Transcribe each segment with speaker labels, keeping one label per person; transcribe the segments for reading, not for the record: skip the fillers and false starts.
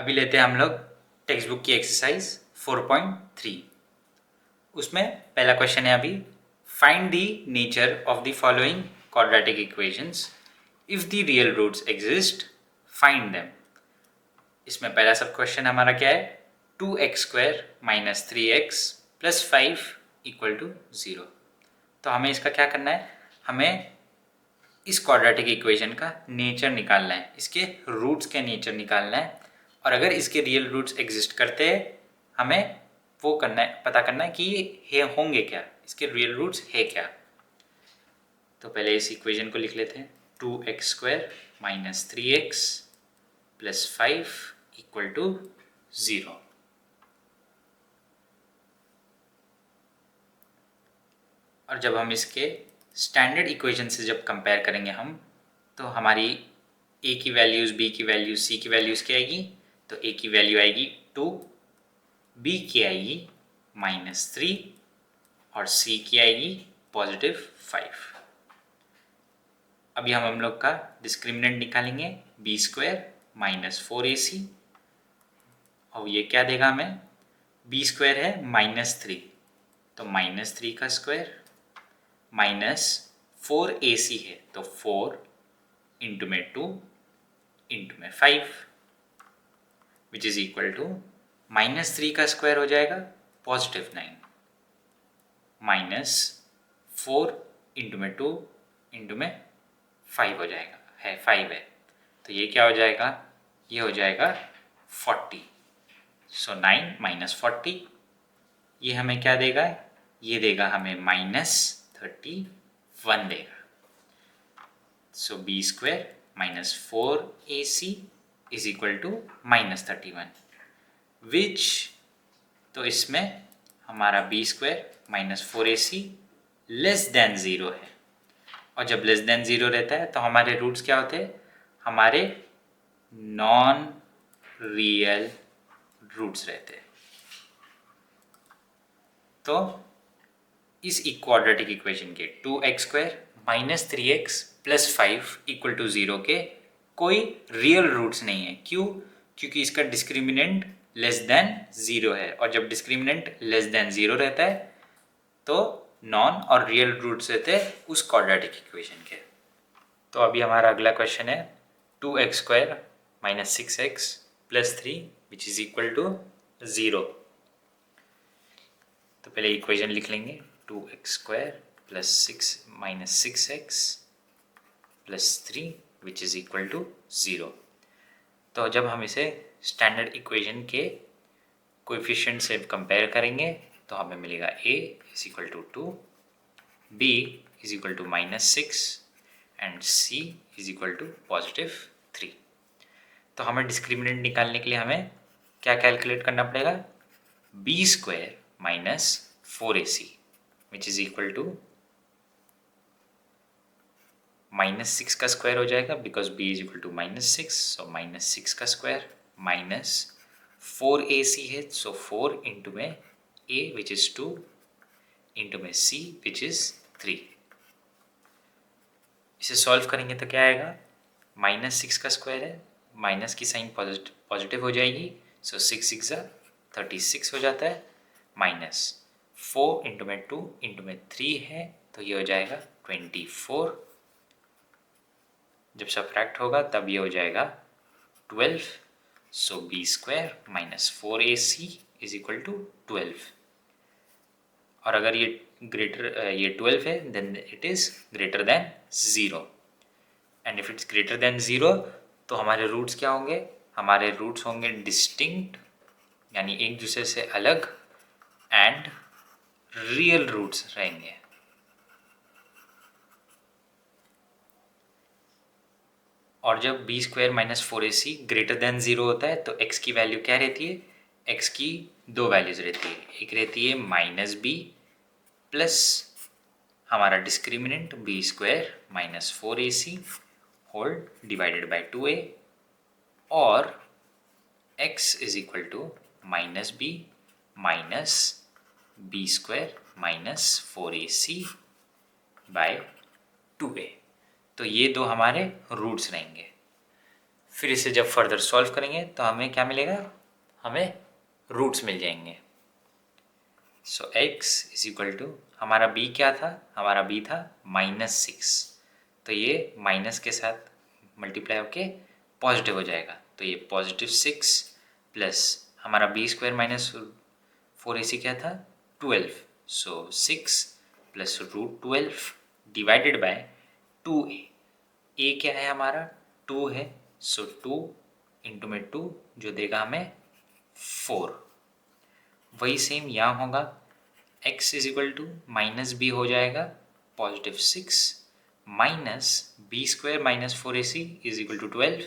Speaker 1: अभी लेते हैं हम लोग टेक्स्ट बुक की एक्सरसाइज 4.3। उसमें पहला क्वेश्चन है अभी, find the nature of the following quadratic equations if the real roots exist find them. इसमें पहला सब क्वेश्चन हमारा क्या है, 2x² - 3x + 5 = 0। तो हमें इसका क्या करना है, हमें इस क्वाड्रेटिक इक्वेशन का नेचर निकालना है, इसके रूट्स के नेचर निकालना है। और अगर इसके रियल रूट्स एग्जिस्ट करते हैं, हमें वो करना है, पता करना है कि ये होंगे क्या, इसके रियल रूट्स है क्या। तो पहले इस इक्वेशन को लिख लेते हैं, 2x² - 3x + 5 = 0। और जब हम इसके स्टैंडर्ड इक्वेशन से जब कंपेयर करेंगे हम, तो हमारी a की वैल्यूज़, b की वैल्यूज़, c की वैल्यूज़ क्या आएगी, तो a की वैल्यू आएगी 2, b की आएगी -3 और c की आएगी +5। अभी हम लोग का डिस्क्रिमिनेंट निकालेंगे, b² - 4ac, और ये क्या देगा हमें, b² है -3, तो -3 का स्क्वायर -4ac है, तो 4 इंटू में 2 इंटू में 5 विच इज इक्वल टू -3 का स्क्वायर हो जाएगा +9 -4 इंटू में 2 इंटू में 5 हो जाएगा, है 5 है, तो ये क्या हो जाएगा, ये हो जाएगा 40। सो 9 - 40 ये हमें क्या देगा, ये देगा हमें -31 देगा। सो b² - 4ac = -31 विच, तो इसमें हमारा b² - 4ac < 0 है। और जब < 0 रहता है तो हमारे रूट्स क्या होते हैं, हमारे नॉन रियल रूट्स रहते हैं। तो इस क्वाड्रेटिक इक्वेशन के 2x² - 3x + 5 = 0 के कोई रियल रूट्स नहीं है। क्यों? क्योंकि इसका डिस्क्रिमिनेंट <0 है, और जब डिस्क्रिमिनेंट <0 रहता है तो नॉन और रियल रूट्स रहते हैं उस क्वाड्रेटिक इक्वेशन के। तो अभी हमारा अगला क्वेश्चन है, 2x² - 6x + 3 = 0। तो पहले इक्वेशन लिख लेंगे, 2x² + 6x + 3 = 0। तो जब हम इसे स्टैंडर्ड इक्वेशन के कोएफिशिएंट से कंपेयर करेंगे तो हमें मिलेगा a = 2, b = -6 एंड c = +3। तो हमें डिस्क्रिमिनेंट निकालने के लिए हमें क्या कैलकुलेट करना पड़ेगा, b² - 4ac = -6 का स्क्वायर हो जाएगा, बिकॉज b = -6, सो -6 का स्क्वायर -4ac है, सो 4 इंटू में a विच इज़ 2 इंटू में c विच इज़ 3। इसे सॉल्व करेंगे तो क्या आएगा, -6 का स्क्वायर है, माइनस की साइन पॉजिटिव हो जाएगी, सो 6 6 36 हो जाता है, -4 इंटू में 2 इंटू में 3 है, तो ये हो जाएगा 24। जब सब्ट्रैक्ट होगा तब ये हो जाएगा 12। सो b² - 4ac = 12। और अगर ये 12 है, then it is greater than 0, and if it's greater than 0 तो हमारे रूट्स क्या होंगे, हमारे रूट्स होंगे डिस्टिंक्ट, यानी एक दूसरे से अलग, एंड रियल रूट्स रहेंगे। और जब b² - 4ac ग्रेटर देन 0 होता है तो x की वैल्यू क्या रहती है, x की दो वैल्यूज रहती है, एक रहती है -b प्लस हमारा discriminant b² - 4ac whole divided by 2a, और x = -b minus b² - 4ac bye 2a। तो ये दो हमारे रूट्स रहेंगे। फिर इसे जब फर्दर सॉल्व करेंगे तो हमें क्या मिलेगा, हमें रूट्स मिल जाएंगे। सो x इज इक्वल टू, हमारा b क्या था, हमारा b था -6, तो ये माइनस के साथ मल्टीप्लाई होके पॉजिटिव हो जाएगा, तो ये +6 प्लस हमारा बी स्क्वायर माइनस 4ac क्या था 12, so 6 plus √12 divided by 2a। a क्या है हमारा 2 है, सो 2 इंटू में 2 जो देगा हमें 4। वही सेम यहाँ होगा, x is equal to minus B हो जाएगा +6 minus B square minus 4ac is equal to 12,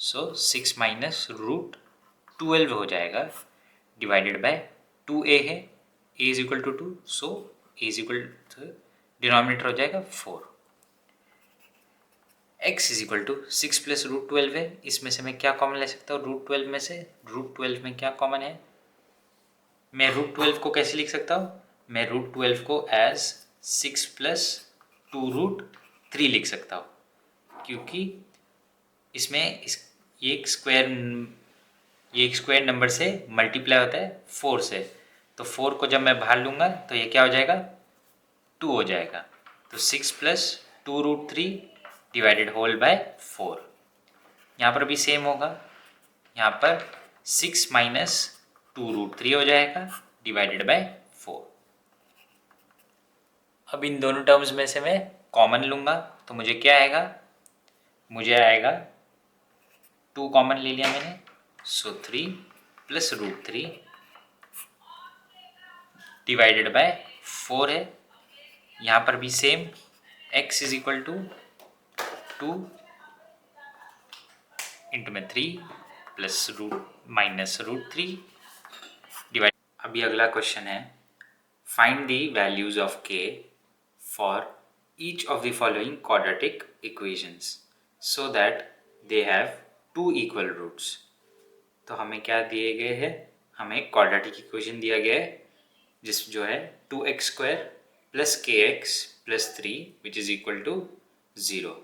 Speaker 1: so 6 minus √12 हो जाएगा डिवाइडेड बाय 2a है, a is equal to 2, so a is equal to denominator हो जाएगा 4। x is equal to 6 plus √12 है, इसमें से मैं क्या कॉमन ले सकता हूँ √12 में से, √12 में क्या कॉमन है, मैं √12 को कैसे लिख सकता हूँ, मैं √12 को एज 6 प्लस 2√3 लिख सकता हूँ, क्योंकि इसमें ये एक स्क्वायर नंबर से मल्टीप्लाई होता है 4 से, तो 4 को जब मैं बाहर लूँगा तो ये क्या हो जाएगा 2 हो जाएगा, तो 6 प्लस 2√3 डिवाइडेड होल बाय 4। यहाँ पर भी सेम होगा, यहाँ पर 6 माइनस 2√3 हो जाएगा डिवाइडेड बाय 4। अब इन दोनों टर्म्स में से मैं कॉमन लूँगा तो मुझे क्या आएगा, मुझे आएगा 2 कॉमन ले लिया मैंने, सो 3 प्लस √3 डिवाइडेड बाय 4 है। यहाँ पर भी same x is equal to 2 into में 3 प्लस माइनस √3 डिवाइड। अभी अगला क्वेश्चन है, find the values of k for each of the following quadratic equations so that they have 2 equal roots. तो हमें क्या दिए गए हैं, हमें एक क्वाड्रेटिक इक्वेशन दिया गया है जिस जो है 2x² plus kx plus 3 which is equal to 0,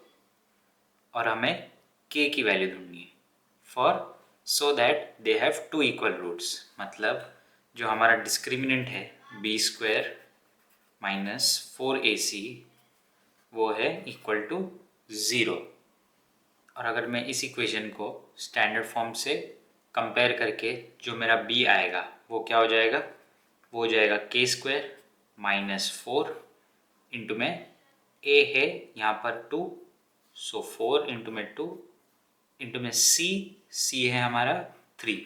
Speaker 1: और हमें k की वैल्यू ढूंढनी है for so that they have 2 equal roots. मतलब जो हमारा डिस्क्रिमिनेंट है b² माइनस 4ac वो है इक्वल टू 0, और अगर मैं इस इक्वेशन को स्टैंडर्ड फॉर्म से कंपेयर करके जो मेरा b आएगा वो क्या हो जाएगा, वो हो जाएगा k² माइनस 4 इंटू में a है यहाँ पर 2, सो 4 इंटू में 2 इंटू में c है हमारा 3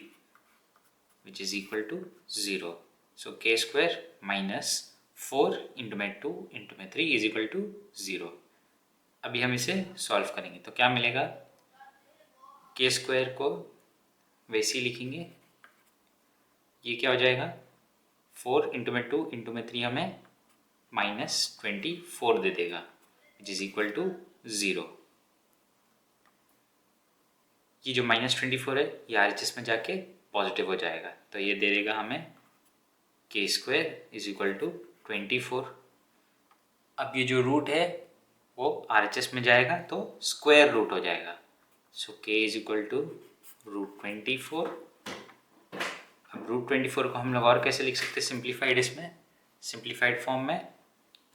Speaker 1: which is equal to 0, so k² minus 4 into में 2 इंटू में 3 इज इक्वल टू 0। अभी हम इसे सॉल्व करेंगे तो क्या मिलेगा, k² को वैसे ही लिखेंगे, ये क्या हो जाएगा 4 इंटू में 2 इंटू में 3 हमें -24 दे देगा विच इज इक्वल टू 0। ये जो -24 है ये RHS में जाके पॉजिटिव हो जाएगा, तो ये दे देगा हमें k² इज इक्वल टू 24। अब ये जो रूट है वो RHS में जाएगा तो स्क्वायर रूट हो जाएगा, सो k इज इक्वल टू √24। अब √24 को हम लोग और कैसे लिख सकते हैं सिंप्लीफाइड, इसमें सिंप्लीफाइड फॉर्म में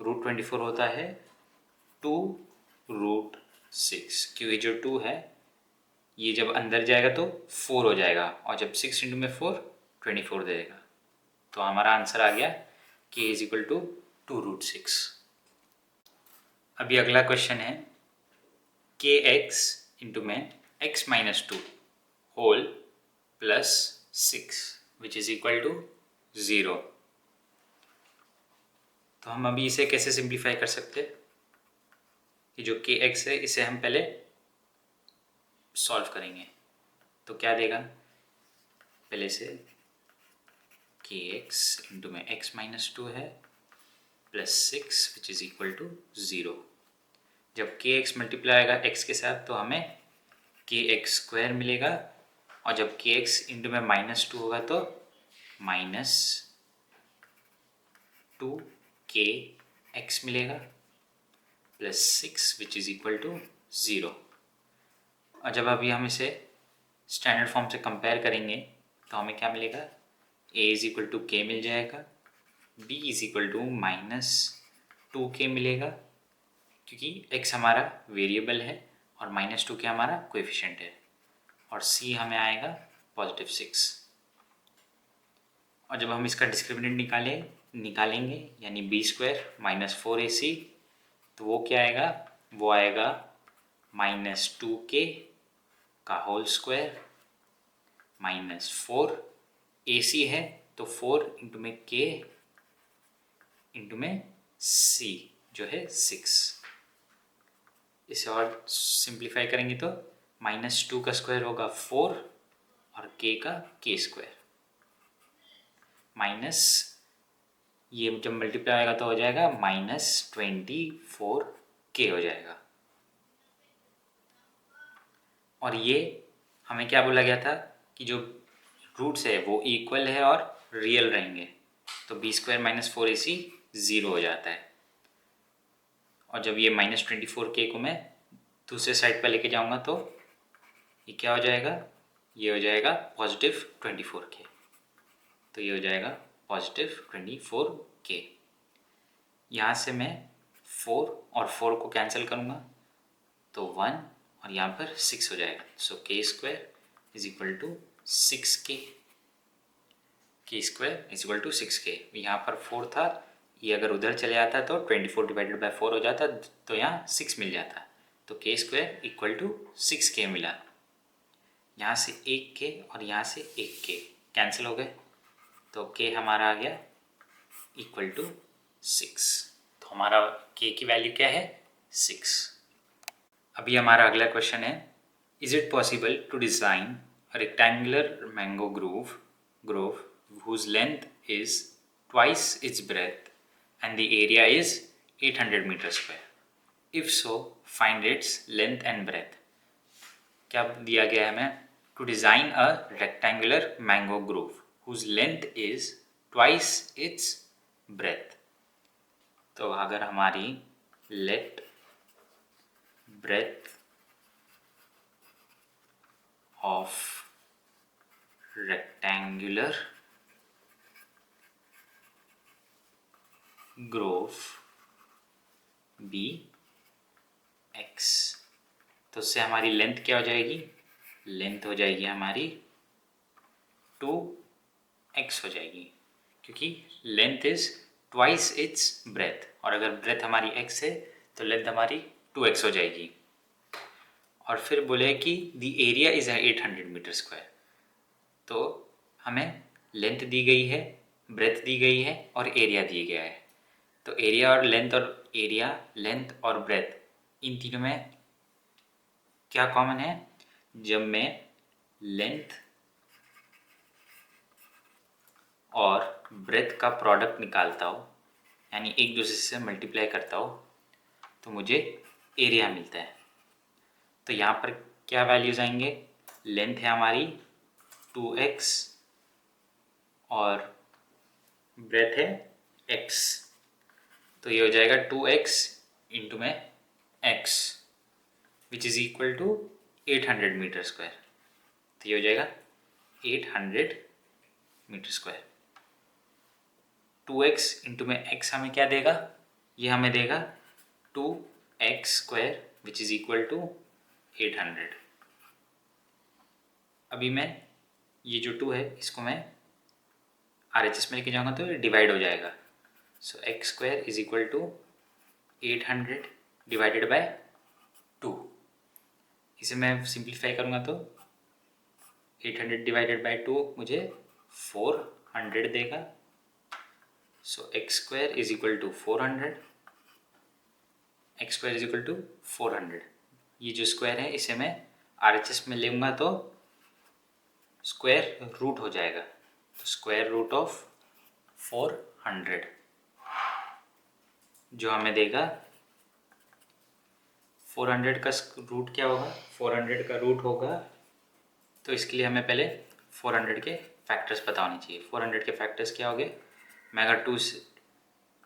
Speaker 1: √24 होता है 2√6, क्योंकि जो 2 है ये जब अंदर जाएगा तो 4 हो जाएगा, और जब 6 इंटू में 4 24 दे देगा, तो हमारा आंसर आ गया k इज इक्वल टू 2√6। अभी अगला क्वेश्चन है kx इंटू में x minus 2 whole plus 6 which is equal to 0। तो हम अभी इसे कैसे सिंप्लीफाई कर सकते हैं, कि जो kx है इसे हम पहले सॉल्व करेंगे, तो क्या देगा, पहले से kx इंटू में x माइनस 2 है plus 6 which is equal to 0। जब kx मल्टीप्लाई आएगा x के साथ तो हमें kx² मिलेगा, और जब kx इंटू में -2 होगा तो -2kx मिलेगा plus 6 which is equal to 0। और जब अभी हम इसे स्टैंडर्ड फॉर्म से कंपेयर करेंगे तो हमें क्या मिलेगा, a इज इक्वल टू के मिल जाएगा, b is equal to -2k मिलेगा क्योंकि x हमारा वेरिएबल है और -2k हमारा कोएफिशिएंट है, और c हमें आएगा +6। और जब हम इसका डिस्क्रिमिनेंट निकालेंगे यानी b² -4ac, तो वो क्या आएगा, वो आएगा -2k का होल स्क्वायर -4, AC है तो 4 इंटू में k इंटू में c जो है 6। इसे और सिंप्लीफाई करेंगे तो -2 का स्क्वायर होगा 4 और k का k² माइनस, ये जब मल्टीप्लाई आएगा तो हो जाएगा -24k हो जाएगा। और ये हमें क्या बोला गया था कि जो रूट्स है वो इक्वल है और रियल रहेंगे, तो b² -4ac 0 हो जाता है। और जब ये -24k को मैं दूसरे साइड पर लेके जाऊंगा तो ये क्या हो जाएगा, ये हो जाएगा +24k, तो ये हो जाएगा +24k। यहाँ से मैं 4 और 4 को कैंसिल करूँगा तो 1 और यहाँ पर 6 हो जाएगा, so k² is equal to 6k, k² is equal to 6k। यहाँ पर 4 था, ये अगर उधर चले जाता तो 24 डिवाइडेड बाय 4 हो जाता, तो यहाँ 6 मिल जाता, तो k² इक्वल टू 6k मिला। यहाँ से 1k और यहाँ से 1k कैंसिल हो गए, तो k हमारा आ गया इक्वल टू 6। तो हमारा k की वैल्यू क्या है, 6। अभी हमारा अगला क्वेश्चन है, is it possible to design a rectangular mango grove whose length is twice its breadth and the area is 800 meter square? If so, find its length and breadth. क्या दिया गया है हमें, to design a rectangular mango grove whose length is twice its breadth। तो अगर हमारी let breadth of rectangular grove b x, तो उससे हमारी लेंथ क्या हो जाएगी, लेंथ हो जाएगी हमारी 2x हो जाएगी, क्योंकि length is twice its breath, और अगर ब्रेथ हमारी x है तो लेंथ हमारी 2x हो जाएगी। और फिर बोले कि the area is 800 metre square, तो हमें लेंथ दी गई है, ब्रेथ दी गई है और एरिया दिया गया है। तो एरिया और लेंथ और ब्रेथ, इन तीनों में क्या कॉमन है, जब मैं लेंथ और ब्रेथ का प्रोडक्ट निकालता हूँ, यानी एक दूसरे से मल्टीप्लाई करता हूँ, तो मुझे एरिया मिलता है। तो यहाँ पर क्या वैल्यूज आएंगे, लेंथ है हमारी 2x और ब्रेथ है x, तो ये हो जाएगा 2x इंटू में x which is equal to 800 metre square, तो ये हो जाएगा 800 मीटर स्क्वायर। 2x इंटू में x हमें क्या देगा, ये हमें देगा 2x² which is equal to 800। अभी मैं ये जो 2 है इसको मैं RHS में लेके जाऊँगा तो ये डिवाइड हो जाएगा, so x² is equal to 800 divided by 2। इसे मैं सिंप्लीफाई करूँगा तो 800 डिवाइडेड बाय 2 मुझे 400 देगा, so x² is equal to 400, x² is equal to 400। ये जो स्क्वायर है इसे मैं RHS में लूँगा तो स्क्वायर रूट हो जाएगा, तो स्क्वायर रूट ऑफ 400 जो हमें देगा 400 का रूट क्या होगा, 400 का रूट होगा, तो इसके लिए हमें पहले 400 के फैक्टर्स पता होने चाहिए। 400 के फैक्टर्स क्या हो गए, मैं अगर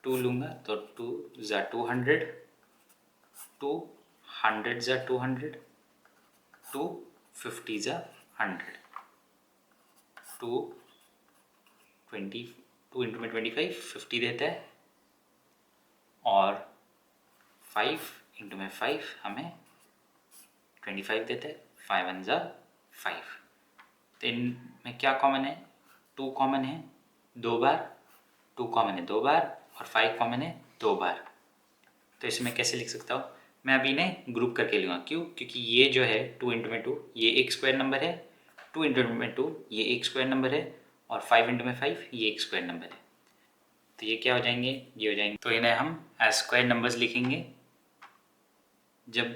Speaker 1: 2 लूँगा तो 2 ज़ा 200, 2 100 ज़ा 200 2 50 जा 100, 2 इंटू में 25 50 देता है, और 5 इंटू में 5 हमें 25 देता है, 5 1 जा 5। तो इनमें क्या कॉमन है? 2 कॉमन है 2 बार, 2 कॉमन है 2 बार, और 5 कॉमन है 2 बार। तो इसे मैं कैसे लिख सकता हूँ? मैं अभी इन्हें ग्रुप करके लूँगा। क्यों? क्योंकि ये जो है 2 इंटू में 2 ये एक स्क्वायर नंबर है, 2 इंटू में 2 ये एक स्क्वायर नंबर है, और 5 इंटू में 5 ये एक स्क्वायर नंबर है। तो ये क्या हो जाएंगे? ये हो जाएंगे। तो इन्हें हम एज स्क्वायर नंबर्स लिखेंगे। जब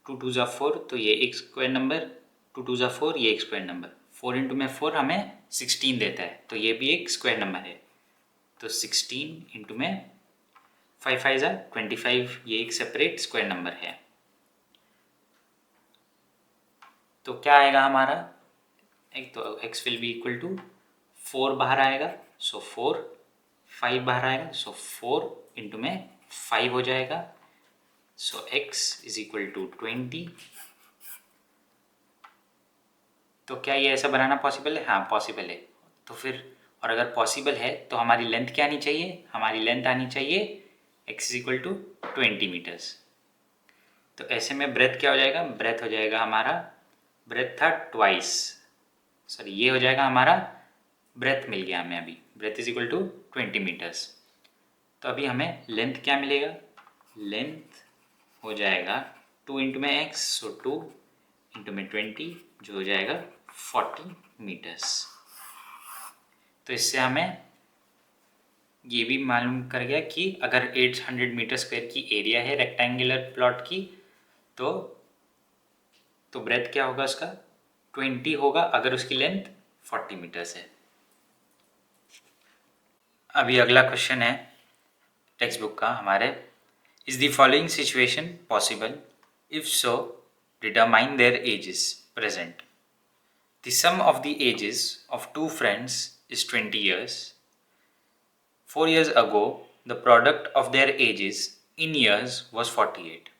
Speaker 1: 2 2 जा 4 तो ये एक स्क्वायर नंबर, 2 2 जा 4 ये एक स्क्वायर नंबर, 4 इंटू में 4 हमें 16 देता है, तो ये भी एक स्क्वायर नंबर है। तो 16 इंटू में 5 5 जा 25 ये एक सेपरेट स्क्वायर नंबर है। तो क्या आएगा हमारा? एक तो x will be equal to 4 बाहर आएगा, सो 4, 5 बाहर आएगा, सो 4 इंटू में 5 हो जाएगा, सो x इज इक्वल टू 20। तो क्या ये ऐसा बनाना पॉसिबल है? हाँ पॉसिबल है। तो फिर, और अगर पॉसिबल है तो हमारी लेंथ क्या आनी चाहिए? हमारी लेंथ आनी चाहिए x is equal to 20 metres. तो ऐसे में ब्रेथ क्या हो जाएगा? ब्रेथ हो जाएगा हमारा, ब्रेथ था ट्वाइस, सॉरी ये हो जाएगा हमारा, ब्रेथ मिल गया हमें अभी, breadth is equal to 20 metres. तो अभी हमें लेंथ क्या मिलेगा? लेंथ हो जाएगा 2 इंटू में x, सो 2 इंटू में 20 जो हो जाएगा 40 मीटर्स। तो इससे हमें ये भी मालूम कर गया कि अगर 800 मीटर स्क्वायर की एरिया है रेक्टेंगुलर प्लॉट की, तो ब्रेथ क्या होगा उसका? 20 होगा अगर उसकी लेंथ 40 मीटर्स है। अभी अगला क्वेश्चन है टेक्स्ट बुक का हमारे, is the following situation possible? If so determine their ages present. The sum of the ages of two friends is 20 years. 4 years ago, the product of their ages in years was 48.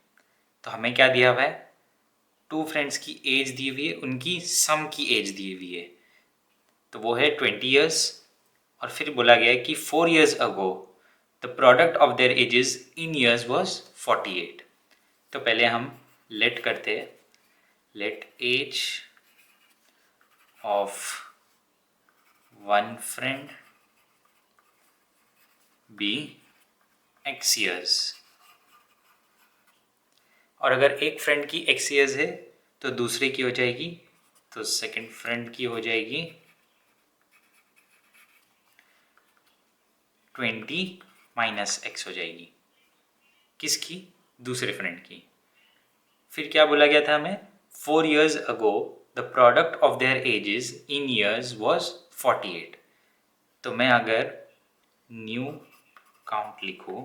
Speaker 1: तो हमें क्या दिया हुआ है? To friends की as the हुई है, उनकी सम की एज दी हुई है, तो वो है 20 years। और फिर बोला गया है कि 4 years ago the product of their ages in years was 48। तो पहले हम लेट करते हैं, let age of one friend be x years। और अगर एक फ्रेंड की x years है तो दूसरे की हो जाएगी, तो सेकंड फ्रेंड की हो जाएगी 20 माइनस x हो जाएगी। किसकी? दूसरे फ्रेंड की। फिर क्या बोला गया था हमें? 4 years ago the product of their ages in years was 48। तो मैं अगर न्यू काउंट लिखूं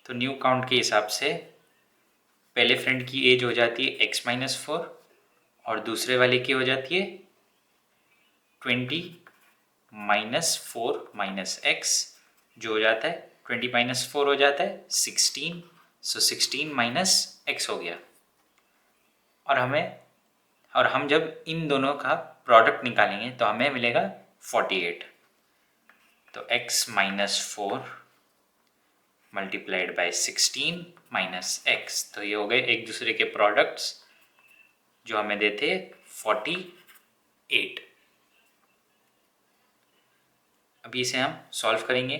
Speaker 1: तो न्यू काउंट के हिसाब से पहले फ्रेंड की एज हो जाती है x माइनस 4 और दूसरे वाले की हो जाती है 20 माइनस 4 माइनस x जो हो जाता है 20 माइनस 4 हो जाता है 16, सो 16 माइनस x हो गया। और हम जब इन दोनों का प्रोडक्ट निकालेंगे तो हमें मिलेगा 48। तो x minus 4 multiplied by 16 minus x, तो ये हो गए एक दूसरे के प्रोडक्ट्स जो हमें देते 48। अभी इसे हम सॉल्व करेंगे।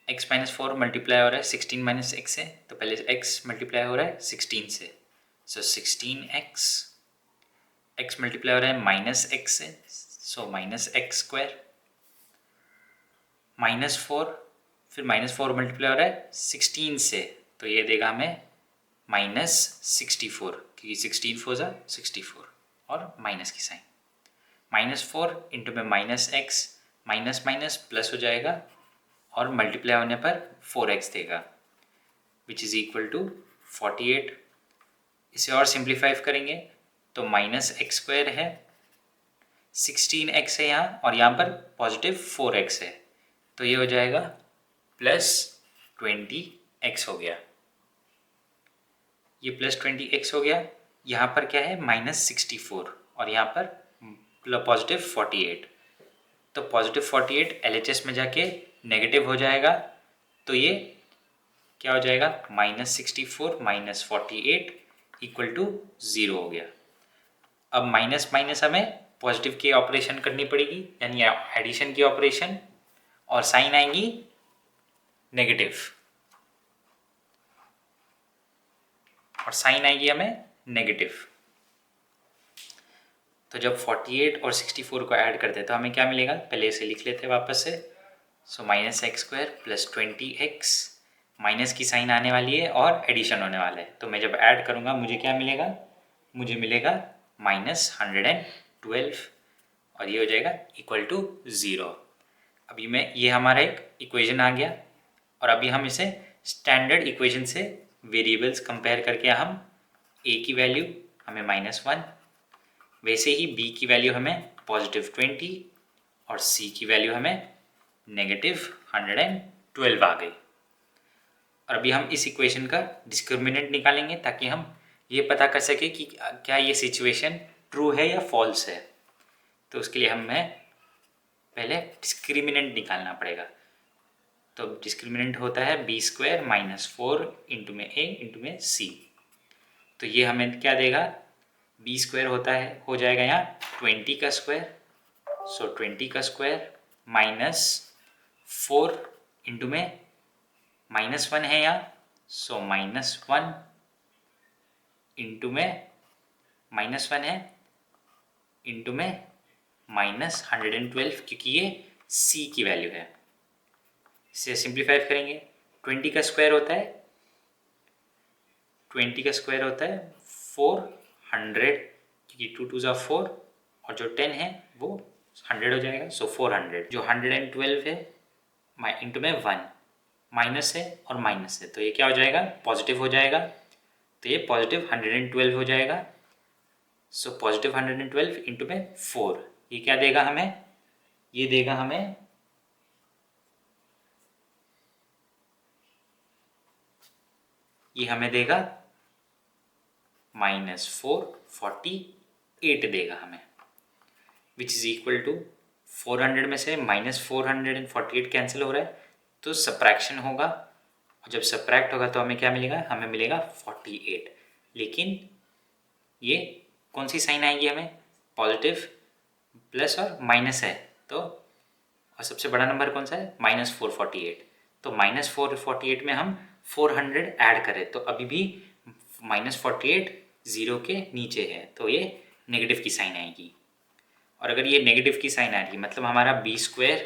Speaker 1: x माइनस 4 मल्टीप्लाई हो रहा है 16 माइनस x से, तो पहले x मल्टीप्लाई हो रहा है 16 से, सो 16x, x मल्टीप्लाई हो रहा है माइनस x से, so minus x square, minus 4, फिर माइनस 4 मल्टीप्लाई हो रहा है 16 से, तो ये देगा हमें माइनस 64, क्योंकि 16 4 जा 64 और माइनस की साइन, माइनस 4 इंटू में minus x, minus minus plus हो जाएगा और मल्टीप्लाई होने पर 4x देगा, विच इज़ इक्वल टू 48। इसे और सिंप्लीफाई करेंगे तो माइनस एक्स स्क्वायर है, 16x है यहाँ और यहाँ पर पॉजिटिव 4x है, तो ये हो जाएगा प्लस 20x हो गया। ये प्लस 20x हो गया, यहाँ पर क्या है -64 और यहाँ पर पॉजिटिव 48। तो पॉजिटिव 48 LHS में जाके नेगेटिव हो जाएगा, तो ये क्या हो जाएगा -64 - 48 इक्वल टू 0 हो गया। अब माइनस माइनस हमें पॉजिटिव की ऑपरेशन करनी पड़ेगी, यानी एडिशन की ऑपरेशन, और साइन आएंगी नेगेटिव और साइन आएगी हमें नेगेटिव। तो जब 48 और 64 को ऐड करते हैं तो हमें क्या मिलेगा, पहले इसे लिख लेते हैं वापस से। सो -x² + 20x, माइनस की साइन आने वाली है और एडिशन होने वाला है, तो मैं जब ऐड करूँगा मुझे क्या मिलेगा, मुझे मिलेगा -112 और ये हो जाएगा इक्वल टू 0। अभी मैं ये हमारा एक इक्वेशन आ गया और अभी हम इसे स्टैंडर्ड इक्वेशन से वेरिएबल्स कंपेयर करके हम a की वैल्यू हमें -1, वैसे ही b की वैल्यू हमें +20 और c की वैल्यू हमें -112 आ गई। और अभी हम इस इक्वेशन का डिस्क्रिमिनेंट निकालेंगे ताकि हम ये पता कर सके कि क्या ये सिचुएशन ट्रू है या फॉल्स है। तो उसके लिए हमें पहले डिस्क्रिमिनेंट निकालना पड़ेगा। तो डिस्क्रिमिनेंट होता है b² - 4 इंटू में a इंटू में c। तो ये हमें क्या देगा, b² होता है, हो जाएगा यहाँ 20 का स्क्वायर, सो 20 का स्क्वायर -4 इंटू में -1 है यहाँ, सो -1 इंटू में -1 है इंटू में -112, क्योंकि ये c की वैल्यू है। इसे सिंप्लीफाई करेंगे, 20 का स्क्वायर होता है 400, क्योंकि 2 2 = 4 और जो 10 है वो 100 हो जाएगा, सो 400। जो 112 है इंटू में 1 माइनस है और माइनस है, तो ये क्या हो जाएगा, पॉजिटिव हो जाएगा, तो ये पॉजिटिव 112 हो जाएगा। सो पॉजिटिव 112 इंटू में 4, ये क्या देगा हमें, ये देगा हमें देगा -448 देगा हमें, विच इज़ इक्वल टू 400 में से -448 कैंसिल हो रहा है, तो सब्ट्रैक्शन होगा, और जब सब्ट्रैक्ट होगा तो हमें क्या मिलेगा, हमें मिलेगा 48। लेकिन ये कौन सी साइन आएगी, हमें पॉजिटिव प्लस और माइनस है, तो और सबसे बड़ा नंबर कौन सा है, -448। तो -448 में हम 400 ऐड करें तो अभी भी -48 0 के नीचे है, तो ये नेगेटिव की साइन आएगी। और अगर ये नेगेटिव की साइन आ रही है मतलब हमारा b²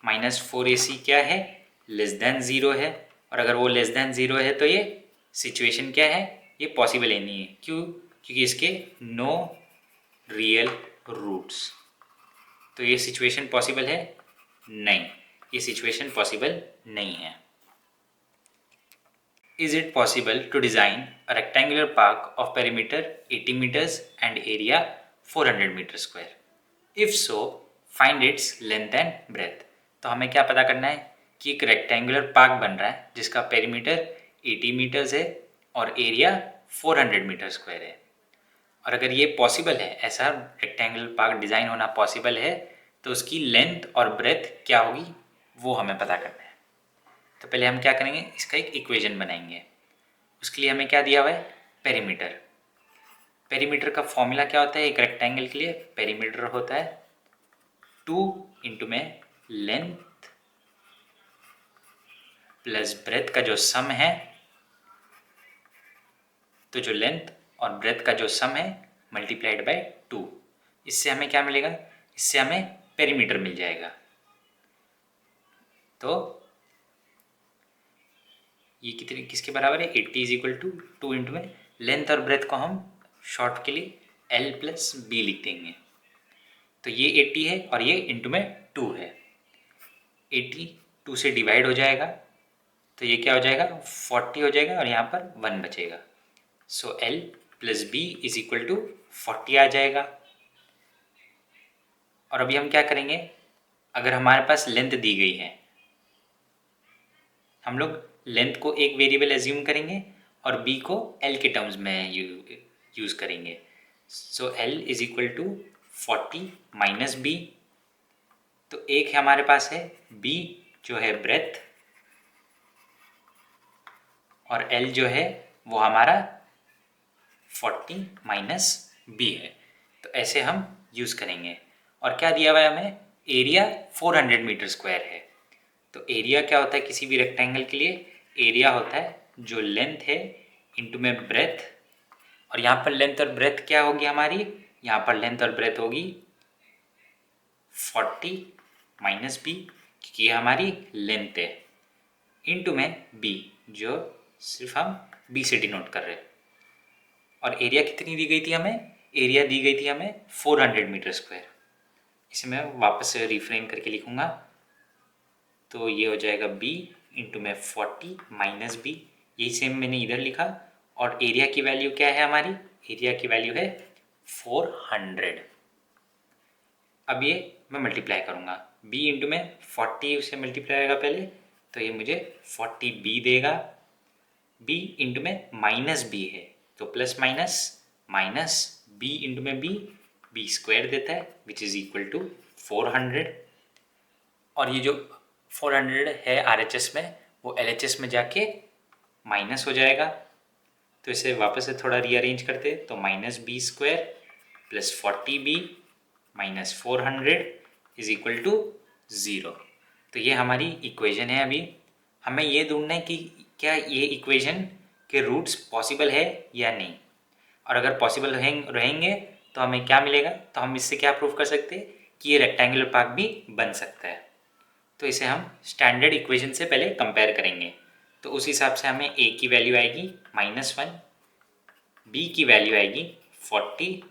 Speaker 1: -4ac क्या है, <0 है, और अगर वो <0 है तो ये सिचुएशन क्या है, ये पॉसिबल ही नहीं है। क्यों, क्योंकि इसके नो रियल रूट्स, तो ये सिचुएशन पॉसिबल है नहीं, ये सिचुएशन पॉसिबल नहीं है। Is it possible to design a rectangular park of perimeter 80 meters and area 400 meter square? If so, find its length and breadth. तो हमें क्या पता करना है कि एक रेक्टेंगुलर पार्क बन रहा है जिसका पेरीमीटर 80 मीटर्स है और एरिया 400 मीटर स्क्वायर है। और अगर ये पॉसिबल है, ऐसा रेक्टेंगुलर पार्क डिज़ाइन होना पॉसिबल है, तो उसकी लेंथ और ब्रेथ क्या होगी वो हमें पता करना है। तो पहले हम क्या करेंगे, इसका एक इक्वेशन बनाएंगे। उसके लिए हमें क्या दिया हुआ है, पेरीमीटर। पेरीमीटर का फॉर्मूला क्या होता है, एक रेक्टेंगल के लिए पेरीमीटर होता है 2 इंटू में लेंथ प्लस ब्रेथ का जो सम है, तो जो लेंथ और ब्रेथ का जो सम है मल्टीप्लाइड बाय 2। इससे हमें क्या मिलेगा, इससे हमें पेरीमीटर मिल जाएगा। तो ये कितने किसके बराबर है, 80 = 2 इंटू में लेंथ और ब्रेथ को हम शॉर्ट के लिए L + B लिख देंगे। तो ये 80 है और ये इंटू में 2 है, 80 2 से डिवाइड हो जाएगा, तो ये क्या हो जाएगा 40 हो जाएगा और यहाँ पर 1 बचेगा। सो L + B = 40 आ जाएगा। और अभी हम क्या करेंगे, अगर हमारे पास लेंथ दी गई है हम लोग लेंथ को एक वेरिएबल एज्यूम करेंगे और b को l के टर्म्स में यूज़ करेंगे। So l is equal to 40 minus B. तो एक हमारे पास है b जो है ब्रेथ और l जो है वो हमारा 40 माइनस बी है। तो ऐसे हम यूज़ करेंगे। और क्या दिया हुआ है हमें? एरिया 400 मीटर स्क्वायर है। तो एरिया क्या होता है किसी भी रेक्टेंगल के लिए? एरिया होता है जो लेंथ है इंटू में ब्रेथ, और यहाँ पर लेंथ और ब्रेथ क्या होगी हमारी? यहाँ पर लेंथ और ब्रेथ होगी 40 माइनस बी, क्योंकि ये हमारी लेंथ है, इंटू में बी जो सिर्फ हम बी से डिनोट कर रहे हैं। और एरिया कितनी दी गई थी हमें? एरिया दी गई थी हमें 400 मीटर स्क्वायर। इसे मैं वापस से रिफ्रेम करके लिखूंगा। तो ये हो जाएगा b इंटू में 40 माइनस बी, यही सेम मैंने इधर लिखा। और एरिया की वैल्यू क्या है हमारी? एरिया की वैल्यू है 400। अब ये मैं मल्टीप्लाई करूँगा, b इंटू में 40 से मल्टीप्लाई आएगा पहले, तो ये मुझे 40b देगा। b इंटू में माइनस b है तो plus minus minus b into में b स्क्वायर देता है विच इज़ इक्वल टू 400। और ये जो 400 है RHS में वो LHS में जाके माइनस हो जाएगा। तो इसे वापस से थोड़ा रीअरेंज करते तो minus B square plus 40b minus 400 is equal to 0। तो ये हमारी इक्वेशन है। अभी हमें ये ढूंढना है कि क्या ये इक्वेशन के रूट्स पॉसिबल है या नहीं, और अगर पॉसिबल रहेंगे तो हमें क्या मिलेगा? तो हम इससे क्या प्रूव कर सकते हैं कि ये रेक्टेंगुलर पार्क भी बन सकता है। तो इसे हम स्टैंडर्ड इक्वेशन से पहले कंपेयर करेंगे। तो उस हिसाब से हमें a की वैल्यू आएगी -1, b की वैल्यू आएगी 40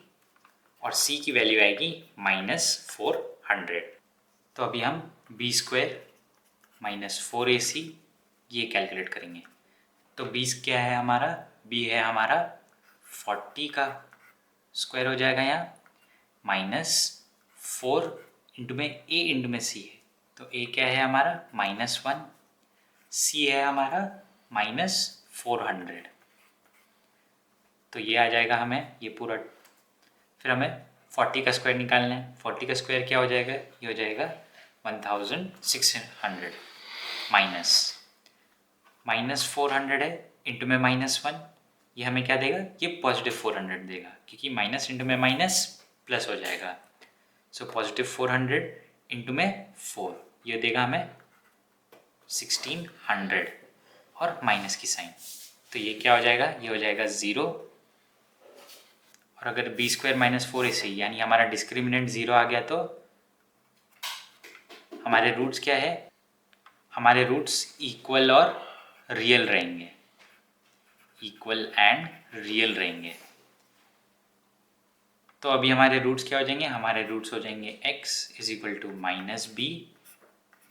Speaker 1: और c की वैल्यू आएगी -400। तो अभी हम b स्क्वायर -4ac ये कैलकुलेट करेंगे। तो b क्या है हमारा? b है हमारा 40 का स्क्वायर हो जाएगा यहाँ, -4 इंटू में a इंटू में c है। तो a क्या है हमारा? -1, c है हमारा -400। तो ये आ जाएगा हमें ये पूरा। फिर हमें 40 का स्क्वायर निकालना है। 40 का स्क्वायर क्या हो जाएगा? ये हो जाएगा 1600 -400 है इंटू में -1, ये हमें क्या देगा? ये पॉजिटिव 400 देगा, क्योंकि माइनस इंटू में माइनस प्लस हो जाएगा। सो पॉजिटिव 400 इंटू में 4 ये देगा हमें 1600 और माइनस की साइन। तो ये क्या हो जाएगा? ये हो जाएगा 0। और अगर b स्क्वायर -4ac यानी हमारा डिस्क्रिमिनेंट 0 आ गया तो हमारे रूट्स क्या है? हमारे रूट्स इक्वल और रियल रहेंगे, इक्वल एंड रियल रहेंगे। तो अभी हमारे रूट्स क्या हो जाएंगे? हमारे रूट्स हो जाएंगे x is equal to -b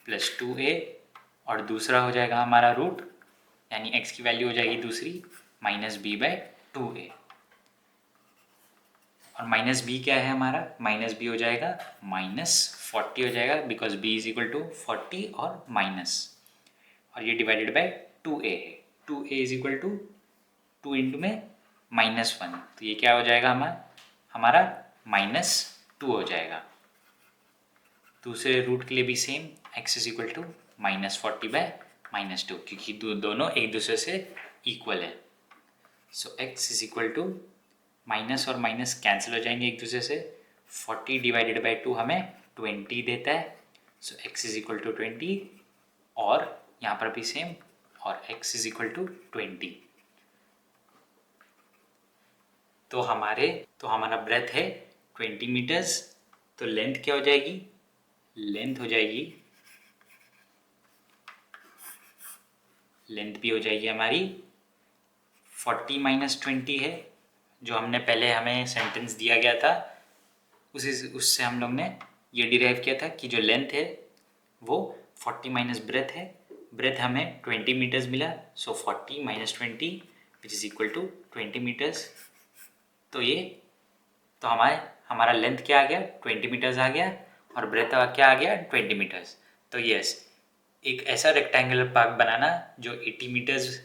Speaker 1: plus 2a, और दूसरा हो जाएगा हमारा रूट यानी x की वैल्यू हो जाएगी दूसरी -b/2a। और -b क्या है हमारा? -b हो जाएगा -40 हो जाएगा, because b is equal to 40 और माइनस, और ये डिवाइडेड बाय 2a है। 2a is equal to 2 into में -1, तो ये क्या हो जाएगा हमारा -2 हो जाएगा। दूसरे रूट के लिए भी same, x is equal to -40/-2, क्योंकि दोनों एक दूसरे से इक्वल है। So x is equal to minus और माइनस कैंसिल हो जाएंगे एक दूसरे से। 40 डिवाइडेड बाई 2 हमें 20 देता है। So x is equal to 20, और यहाँ पर भी सेम, और x इज इक्वल टू 20। तो हमारा ब्रेथ है 20 मीटर्स। तो लेंथ क्या हो जाएगी? लेंथ भी हो जाएगी हमारी 40 - 20 है, जो हमने पहले हमें सेंटेंस दिया गया था उससे हम लोग ने ये डिराइव किया था कि जो लेंथ है वो 40 माइनस ब्रेथ है। ब्रेथ हमें 20 मीटर्स मिला, so 40 - 20 which is equal to 20 metres. तो हमारा लेंथ क्या आ गया? 20 मीटर्स आ गया, और ब्रेथ क्या आ गया? 20 मीटर्स। तो यस, एक ऐसा रेक्टेंगुलर पार्क बनाना जो 80 मीटर्स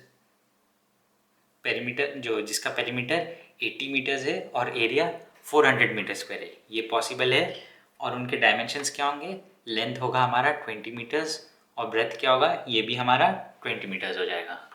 Speaker 1: पेरीमीटर, जो जिसका पेरीमीटर 80 मीटर्स है और एरिया 400 मीटर स्क्वायर है, ये पॉसिबल है। और उनके डायमेंशंस क्या होंगे, लेंथ होगा हमारा 20 मीटर्स और ब्रेथ क्या होगा, ये भी हमारा 20 मीटर्स हो जाएगा।